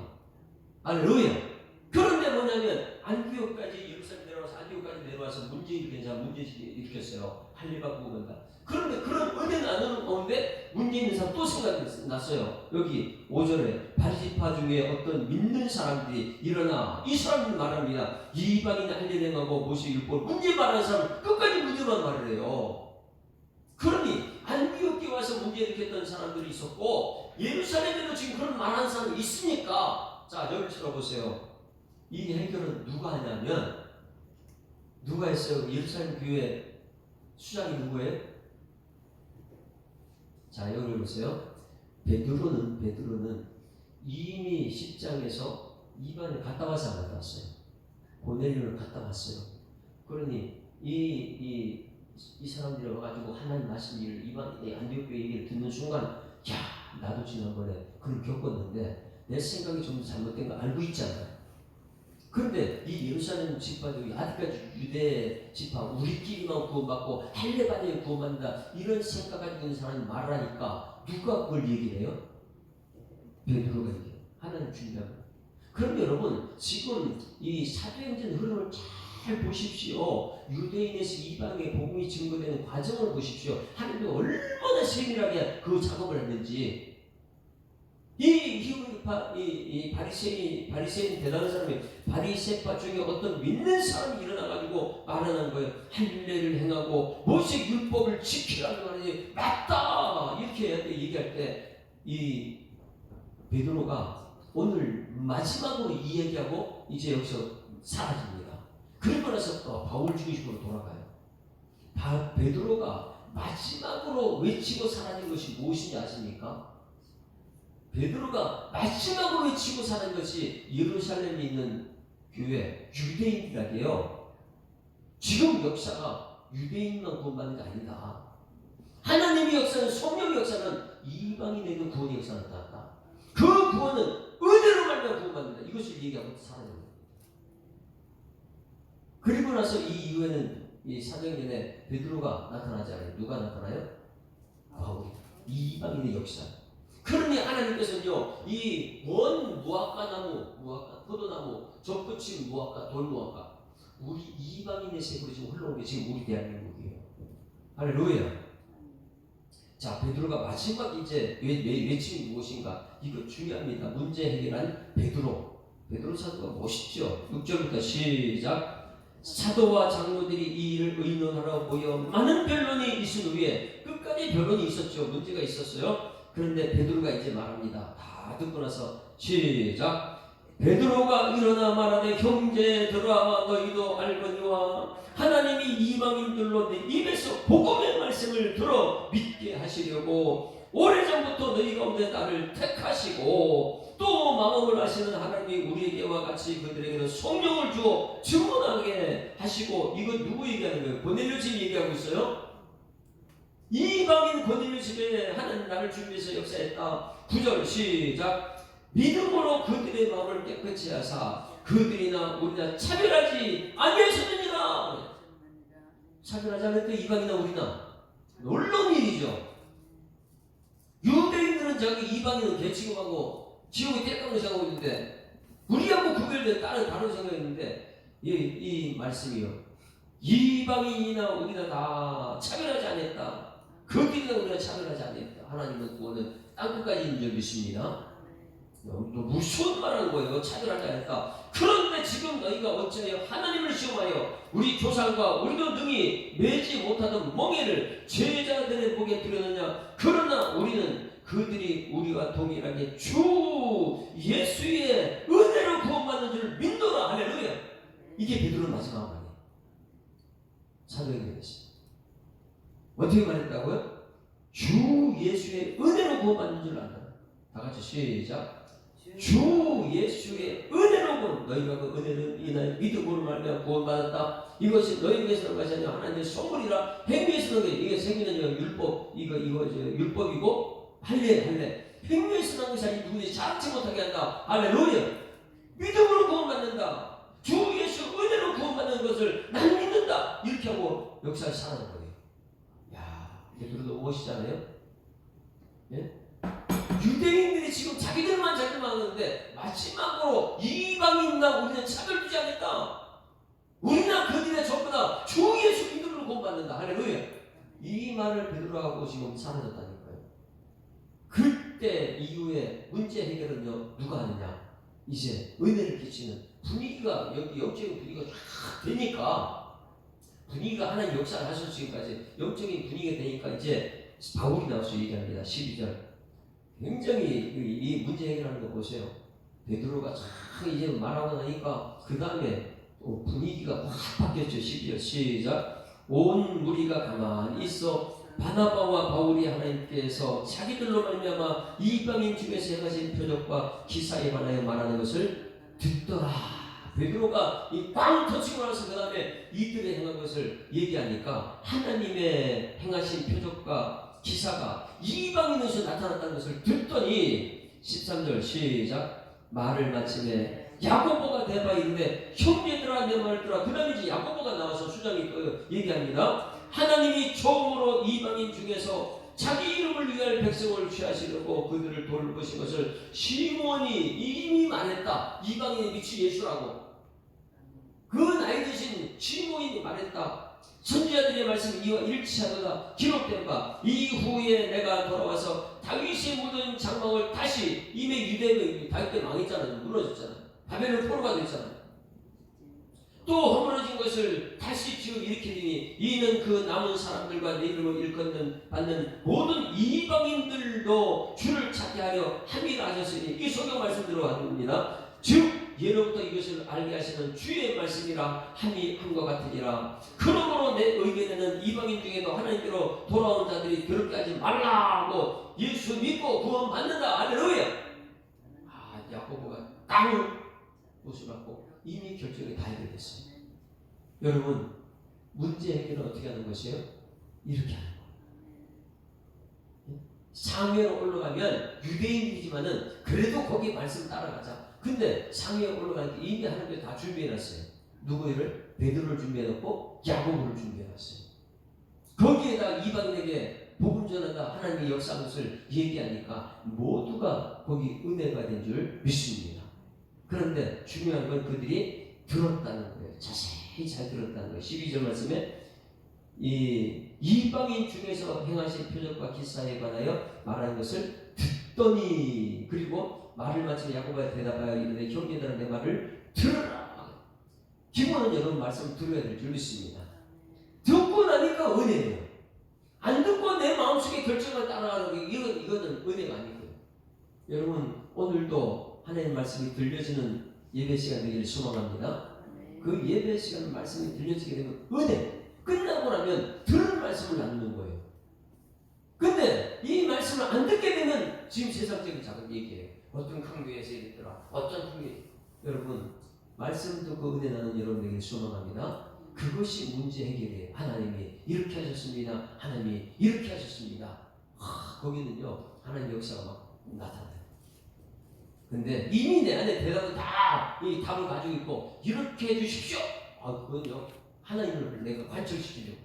A: 할렐루야. 그런데 뭐냐면 안디옥까지 예루살렘 내려와서 안디옥까지 내려와서 문제 일으켰어요. 할례받고 간다. 그런데 그런 은혜 나누는 가운데 문제 있는 사람 또 생각이 났어요. 여기 5절에 바리새파 중에 어떤 믿는 사람들이 일어나 이 사람이 말합니다. 이방인이 할 일 행하고 모세 율법 문제 말하는 사람 끝까지 문제만 말을 해요. 그러니 안디옥에 와서 문제 일으켰던 사람들이 있었고 예루살렘에도 지금 그런 말하는 사람이 있으니까 자 여기 들어보세요. 이 해결은 누가 하냐면 누가 했어요? 예루살렘 교회 수장이 누구예요? 자 여기 보세요. 베드로는 이미 10장에서 이방을 갔다 와서 안 갔다 왔어요. 고넬료를 갔다 왔어요. 그러니 이 사람들이 와가지고 하나님 하신 일을 이방인의 안디옥 교회 얘기를 듣는 순간 나도 지난번에 그걸 겪었는데 내 생각이 좀 잘못된 거 알고 있잖아요. 그런데 이 예루살렘 지파들이 아직까지 유대 지파 우리끼리만 구원받고 할례받아야 구원받는다 이런 생각 가지고 있는 사람이 말하니까 누가 그걸 얘기를 해요? 베드로가 얘기해요. 하나님 주님이라고. 그럼 여러분 지금 이 사도행전 흐름을 잘 보십시오. 유대인에서 이방의 복음이 증거되는 과정을 보십시오. 하나님이 얼마나 세밀하게 그 작업을 했는지. 이 바리새인 대단한 사람이 바리새파 중에 어떤 믿는 사람이 일어나가지고 말하는 거예요. 할례를 행하고 모세 율법을 지키라는 말이 맞다 이렇게 얘기할 때 이 베드로가 오늘 마지막으로 이 얘기하고 이제 여기서 사라집니다. 그리고 나서 또 바울 중심으로 돌아가요. 베드로가 마지막으로 외치고 사라진 것이 무엇인지 아십니까? 베드로가 마지막으로 외치고 사는 것이 예루살렘에 있는 교회 유대인이라게요. 지금 역사가 유대인만 구원받는 게 아니다. 하나님의 역사는 성령의 역사는 이방인에게 구원의 역사가 나타났다. 그 구원은 은혜로 말미암아 구원받는다. 이것을 얘기하고 사라집니다. 그리고 나서 이 이후에는 이 사도행전에 베드로가 나타나지 않아요. 누가 나타나요? 바울이. 이방인의 역사. 그러니 하나님께서는요, 이 원 무화과 나무, 포도나무, 접붙인 무화과, 돌무화과, 우리 이방인의 색으로 지금 흘러온 게 지금 우리 대한민국이에요. 할렐루야. 자, 베드로가 마지막 이제 외침이 무엇인가? 이거 중요합니다. 문제 해결한 베드로. 베드로 사도가 멋있죠. 6절부터 시작. 사도와 장로들이 이 일을 의논하러 모여 많은 변론이 있은 후에 끝까지 변론이 있었죠. 문제가 있었어요. 그런데 베드로가 이제 말합니다. 다 듣고 나서 시작. 베드로가 일어나 말하되 형제들아 너희도 알거니와 하나님이 이방인들로 내 입에서 복음의 말씀을 들어 믿게 하시려고 오래전부터 너희 가운데 나를 택하시고 또 마음을 아시는 하나님이 우리에게와 같이 그들에게는 성령을 주어 증언하게 하시고. 이거 누구 얘기하는 거예요? 고넬료 집 얘기하고 있어요. 이방인 고넬료 집에 하나님 나를 준비해서 역사했다. 9절 시작. 믿음으로 그들의 마음을 깨끗이 하사 그들이나 우리나 차별하지 아니하셨느니라. 차별하지 않을 때 이방이나 우리나 놀라운 일이죠. 유대인들은 자기 이방인은 개취급하고 지옥에 떼까고 생각하고 있는데 우리하고 구별된 다른 생각했는데 이 말씀이요. 이방인이나 우리나 다 차별하지 않았다. 그들이나 우리나 차별하지 않았다. 하나님은 구원은 땅끝까지 있는 줄 믿습니다. 또 무슨 말하는 거예요? 차별하지 않았다. 그런데 지금 너희가 어찌하여 하나님을 시험하여 우리 조상과 우리도 능히 매지 못하던 멍에를 제자들의 목에 두려느냐. 그러나 우리는 그들이 우리와 동일하게 주 예수의 은혜로 구원받는 줄 믿노라. 할렐루야. 이게 베드로의 마지막 말이에요. 사도행전에서 어떻게 말했다고요? 주 예수의 은혜로 구원받는 줄 안다. 다 같이 시작. 주 예수의 은혜로 구원. 너희가 그 은혜는 이날 믿음으로 말미암아 구원받았다. 이것이 너희에게서 난 것이 아니라 하나님의 선물이라. 행위에서 난 게 이게 생기는 율법 이거 율법이고 할례. 행위에서 난 것이 아니 누구든지 자랑치 못하게 한다. 할렐루야. 믿음으로 구원받는다. 주 예수 은혜로 구원받는 것을 난 믿는다. 이렇게 하고 역사를 살아난 거예요. 야, 베드로도 멋있잖아요. 예? 유대인들이 지금 자기들만 하는데 마지막으로 이방인과 우리는 차별주지 않겠다. 우리나 그들의 전부 다 주 예수 믿음으로 구원받는다. 할렐루야. 이 말을 베드로가 하고 지금 사라졌다니까요. 그때 이후에 문제 해결은요 누가 하느냐. 이제 은혜를 끼치는 분위기가 여기 영적인 분위기가 쫙 되니까 분위기가 하나님 역사를 하셔서 지금까지 영적인 분위기가 되니까 이제 바울이 나와서 얘기합니다. 12절. 굉장히 이 문제 해결하는 거 보세요. 베드로가 참 이제 말하고 나니까 그 다음에 분위기가 확 바뀌었죠. 12절 시작. 온 무리가 가만히 있어 바나바와 바울이 하나님께서 자기들로 말미암아 이방인 중에서 행하신 표적과 기사에 관하여 말하는 것을 듣더라. 베드로가 이 빵 터치고 나서 그 다음에 이들의 행한 것을 얘기하니까 하나님의 행하신 표적과 기사가 이방인에서 나타났다는 것을 듣더니 13절 시작. 말을 마침에 야고보가 대바 이르되 형제들아 내 말을 들어. 그 다음에 이제 야고보가 나와서 수장이 얘기합니다. 하나님이 처음으로 이방인 중에서 자기 이름을 위할 백성을 취하시려고 그들을 돌보신 것을 시몬이 이미 말했다. 이방인의 빛이 예수라고. 그 나이 드신 시몬이 말했다. 선지자들의 말씀이 이와 일치하도다. 기록된 바 이후에 내가 돌아와서 다윗이 묻은 장막을 다시 이미 유대인이 다윗 때 망했잖아요. 무너졌잖아요. 바벨론 포로가 됐잖아요. 또 허물어진 것을 다시 지어 일으키니 이는 그 남은 사람들과 내 이름을 일컫는 받는 모든 이방인들도 주를 찾게 하려 함이라 하셨으니 이 성경 말씀 들어갑니다. 즉 예로부터 이것을 알게 하시는 주의 말씀이라 함이 함과 같으니라. 그러므로 내 의견에는 이방인 중에도 하나님께로 돌아온 자들이 괴롭게 하지 말라고 예수 믿고 구원 받는다. 할렐루야. 야고보가 땅을 못을 받고 이미 결정이 다 해결됐어요. 여러분, 문제 해결은 어떻게 하는 것이에요? 이렇게 하는 거예요. 상회로 올라가면 유대인이지만은 그래도 거기 말씀 따라가자. 근데 상위에 올라가니까 이미 하나님께 다 준비해놨어요. 누구를? 베드로를 준비해놓고 야고보를 준비해놨어요. 거기에다 이방인에게 복음 전한다 하나님의 역사하는 것을 얘기하니까 모두가 거기 은혜가 된 줄 믿습니다. 그런데 중요한 건 그들이 들었다는 거예요. 자세히 잘 들었다는 거예요. 12절 말씀에 이 이방인 중에서 행하신 표적과 기사에 관하여 말하는 것을 듣더니 그리고 말을 마치고 야고보가 대답하여 이르되 형제들아 내 말을 들으라. 기본은 여러분 말씀 들어야 될 줄 믿습니다. 듣고 나니까 은혜예요. 안 듣고 내 마음속에 결정을 따라가는 게 이거는 은혜가 아니고요. 여러분 오늘도 하나님의 말씀이 들려지는 예배 시간 되기를 소망합니다. 그 예배 시간 말씀이 들려지게 되면 은혜. 끝나고 나면 들은 말씀을 나누는 거예요. 근데 이 말씀을 안 듣게 되면 지금 세상적인 작은 얘기예요. 어떤 큰 교회에서 이랬더라. 어떤 큰 교회. 여러분 말씀 듣고 은혜 나는 여러분에게 소망합니다. 그것이 문제 해결이에요. 하나님이 이렇게 하셨습니다. 하나님이 이렇게 하셨습니다. 거기는요 하나님 역사가 막 나타나요. 근데 이미 내 안에 대답은 다 이 답을 가지고 있고 이렇게 해주십시오. 그건요 하나님을 내가 관철시키려고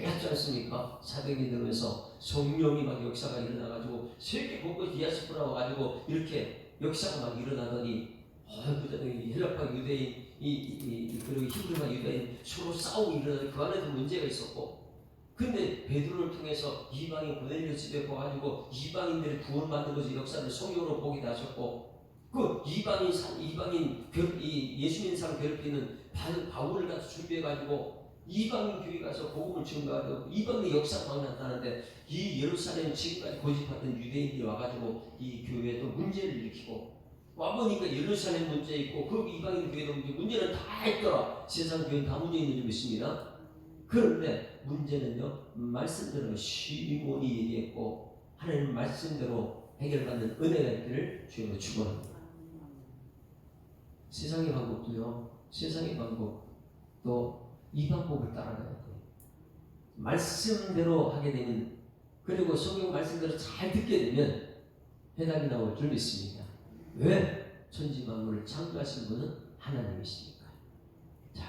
A: 하지 않습니까? 사도행전 들으면서 성령이 막 역사가 일어나가지고 세계 곳곳 디아스포라 와가지고 이렇게 역사가 막 일어나더니 그전에 헬라파 유대인 그리고 히브리파 유대인 서로 싸우고 일어나니 그 안에도 문제가 있었고 근데 베드로를 통해서 이방인 고넬료 집에 가가지고 이방인들이 구원받는 것을 역사를 성경으로 보기도 하셨고 그 이방인 예수 믿는 사람 괴롭히는 바울을 가서 준비해가지고 이방인 교회 가서 복음을 증거하고 이방인 역사가 막 나타나는데 이 예루살렘 지금까지 고집하던 유대인들이 와가지고 이 교회에 또 문제를 일으키고 와보니까 예루살렘 문제 있고 그 이방인 교회도 문제는 다 있더라. 세상 교회는 다 문제 있는 줄 믿습니다. 그런데 문제는요 말씀대로 시몬이 얘기했고 하나님 말씀대로 해결받는 은혜가 있기를 주님으로 축원합니다. 세상의 방법도요 세상의 방법도 이 방법을 따라가야 돼요. 말씀대로 하게 되면 그리고 성경 말씀대로 잘 듣게 되면 해답이 나올 줄 믿습니다. 왜? 천지 만물을 창조하신 분은 하나님이시니까. 자,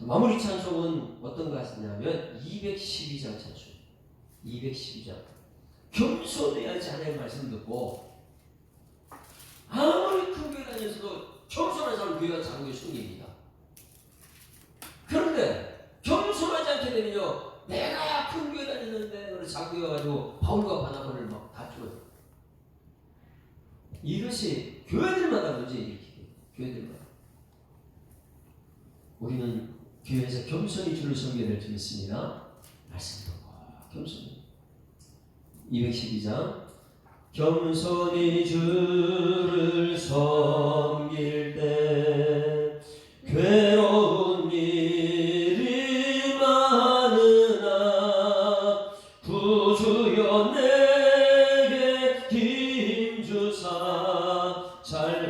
A: 마무리 찬송은 어떤 거 하시냐면 212장 찬송. 212장. 겸손해야지 하나님의 말씀 듣고 아무리 큰 교회 다녀서도 겸손한 사람 교회가 작은 게 승리입니다. 그런데 겸손하지 않게 되면요 내가 큰 교회 다녔는데 너를 작은 교회 가지고 바울과 바나바를 막 다투어요. 이것이 교회들마다 문제 일으키고 교회들마다 우리는 교회에서 겸손히 주를 섬겨야 될 줄 믿습니다. 말씀 듣고 겸손히 212장 겸손히 주를 섬길 때 괴로운 일이 많으나 구주여 내게 힘주사 잘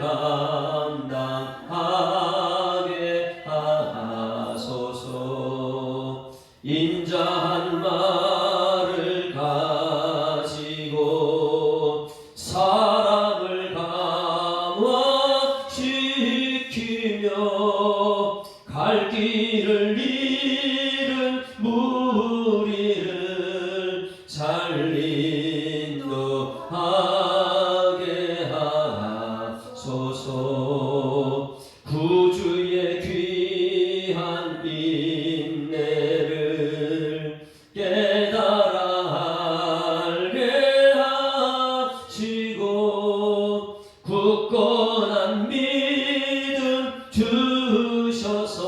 A: 감당하게 하소서. 인자 지키며 갈 길을 잃은 무리를 잘 인도하게 하소서. 구주의 귀한 인내를 깨달아 알게 하시고 굳건한 믿음 주셔서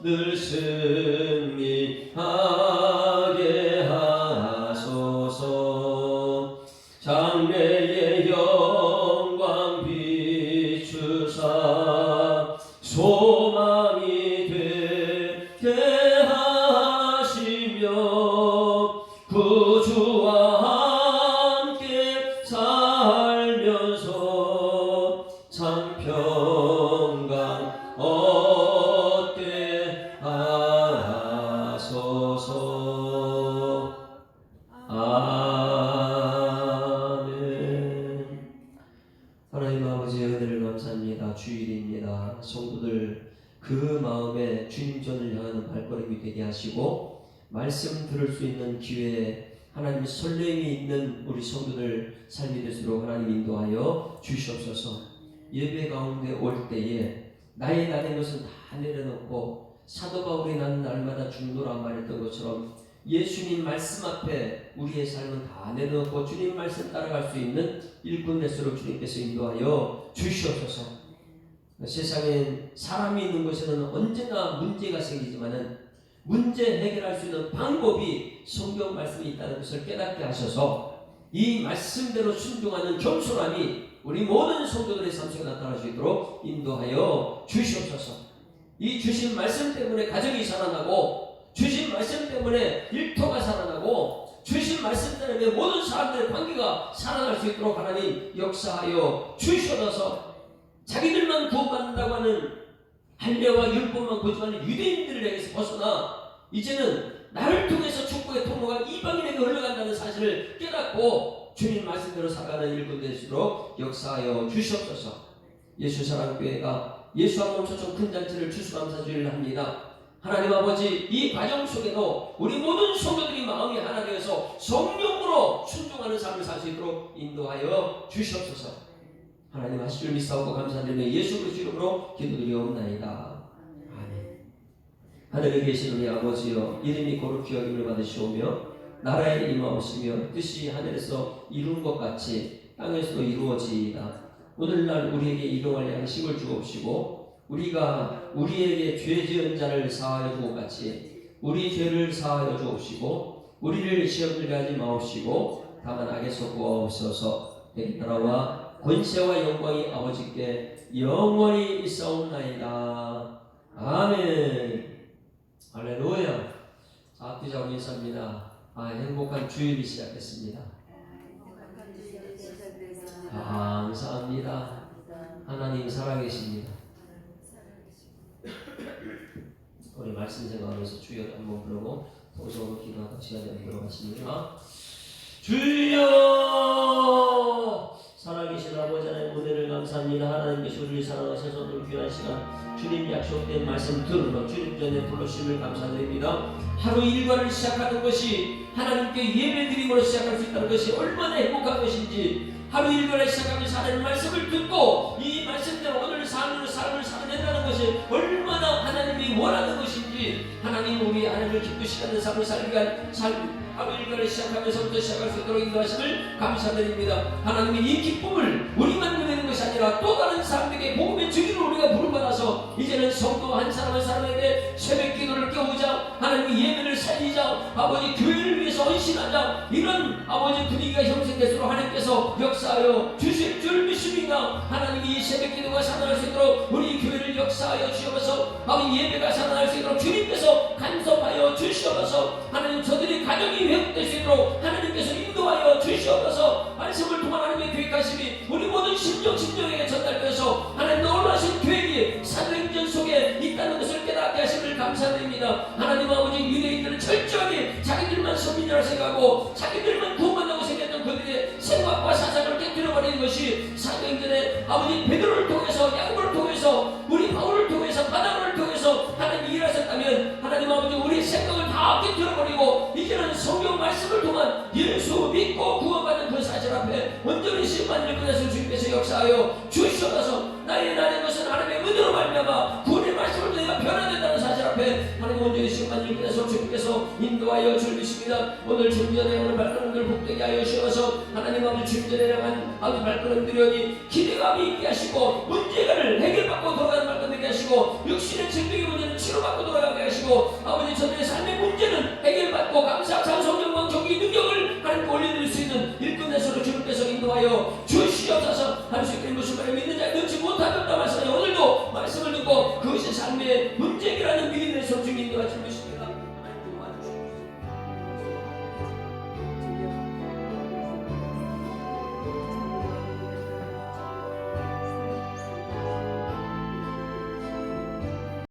A: 늘 승리하게 하소서. 장래의 영광 비추사 소망이 되게 하시며 구주와 함께 살면서 참 평강 얻게 하소서. 아멘. 하나님 아버지의 은혜를 감사합니다. 주일입니다. 성도들 그 마음에 주님 전을 향하는 발걸음이 되게 하시고 말씀 들을 수 있는 기회에 하나님 설렘이 있는 우리 성도들 삶이 되도록 하나님 인도하여 주시옵소서. 예배 가운데 올 때에 나의 나된 것은 다 내려놓고 사도 바울이 나는 날마다 죽노라 말했던 것처럼 예수님 말씀 앞에 우리의 삶은 다 내려놓고 주님 말씀 따라갈 수 있는 일꾼 될수록 주님께서 인도하여 주시옵소서. 세상에 사람이 있는 곳에는 언제나 문제가 생기지만은 문제 해결할 수 있는 방법이 성경 말씀이 있다는 것을 깨닫게 하셔서 이 말씀대로 순종하는 겸손함이 우리 모든 성도들의 삶 속에 나타날 수 있도록 인도하여 주시옵소서. 이 주신 말씀 때문에 가정이 살아나고 주신 말씀 때문에 일터가 살아나고 주신 말씀 때문에 모든 사람들의 관계가 살아날 수 있도록 하나님 역사하여 주시옵소서. 자기들만 구원받는다고 하는 할례와 율법만 고집하는 유대인들에게서 벗어나 이제는 나를 통해서 축복의 통로가 이방인에게 흘러간다는 사실을 깨닫고 주님 말씀대로 살아가는 일꾼 될수록 역사하여 주시옵소서. 예수사랑교회가 예수와 멈춰서 큰 잔치를 추수감사주의를 합니다. 하나님 아버지, 이 과정 속에도 우리 모든 성도들이 마음이 하나 되어서 성령으로 순종하는 삶을 살 수 있도록 인도하여 주시옵소서. 하나님 하실 줄 믿사오고 감사드리며 예수 그리스도 이름으로 기도드리옵나이다. 아멘. 하늘에 계신 우리 아버지여, 이름이 거룩히 여김을 받으시오며 나라에 임하옵시며 뜻이 하늘에서 이룬 것 같이 땅에서도 이루어지이다. 오늘날 우리에게 일용할 양식을 주옵시고 우리가 우리에게 죄 지은 자를 사하여 주고 같이 우리 죄를 사하여 주옵시고 우리를 시험에 들게 하지 마옵시고 다만 악에서 구하옵소서. 내 나라와 권세와 영광이 아버지께 영원히 있사옵나이다. 아멘. 할렐루야. 자, 기자님 인사합니다. 행복한 주일이 시작했습니다. 감사합니다. 하나님 살아계십니다. 우리 말씀 생각하면서 주여 한번 부르고 도저히 기도하던 시간에 들어가십니다. 주여 살아계신 아버지 하나님 은혜를 감사합니다. 하나님께서 우리를 사랑하셔서 오늘 귀한 시간 주님 약속된 말씀 들으러 주님 전에 불러주심을 감사드립니다. 하루 일과를 시작하는 것이 하나님께 예배드림으로 시작할 수 있다는 것이 얼마나 행복한 것인지, 하루 일과를 시작하면서 하나님 말씀을 듣고 이 말씀대로 오늘 삶을 살아낸다는 것이 얼마나 하나님이 원하는 것인지, 하나님 우리 하나님을 기쁘시게 하는 삶을 살기 위한 하루 일과를 시작하면서부터 시작할 수 있도록 인도하심을 감사드립니다. 하나님의 이 기쁨을 우리만 누리는 것이 아니라 또 다른 사람에게 복음의 증인으로 우리가 부름받아서 이제는 성도 한 사람 한 사람에게 새벽 기도를 깨우자, 하나님의 예배를 살리자, 아버지 교회를 위해서 헌신하자, 이런 아버지 분위기가 형성될수록 하나님께서 역사하여 주실 줄 믿습니다. 하나님이 이 새벽 기도가 살아날 수 있도록 우리 교회를 역사하여 주시옵소서. 아버지 예배가 살아날 수 있도록 주님께서 간섭하여 주시옵소서. 하나님 저들의 가정이 회복될 수 있도록 하나님께서 인도하여 주시옵소서. 말씀을 통한 하나님의 계획하심이 우리 모든 심정에게 전달되어서 하나님 놀라신 계획이 사도행전 속에 있다는 것을 깨닫게 하심을 감사드립니다. 하나님 아버지 유대인들은 철저하게 자기들만 선민이라고 생각하고 자기들만 구원받는다고 생각했던 그들의 생각과 사상을 깨뜨려버리는 것이 사도행전에 아버지 베드로를 통해서 야고보를 통해서 역사하여 주시옵소서. 나의 나된 것은 하나님의 은혜로 말미암아 구원의 말씀을 내가 변화된다는 사실 앞에 하나님 온전히 시간 주님께서 주님께서 인도하여 주십니다. 오늘 주님전에 오늘 발걸음들 복되게 하여 주셔서 하나님 아버지 주님전에 향한 아버지 발걸음들이오니 기대감이 있게 하시고 문제를 해결받고 돌아가는 발걸음 되게 하시고 육신의 증명의 문제는 치료받고 돌아가게 하시고 아버지 저들의 삶의 문제는 해결받고 감사 찬송 영광 존귀 능력을 하나님께 올려드릴 수 있는 일꾼에서로 주님께서 인도하여 주시옵소서. 할 수 있는 것을 믿는 자 넣지 못하였다 말씀하니 오늘도 말씀을 듣고 그것이 삶의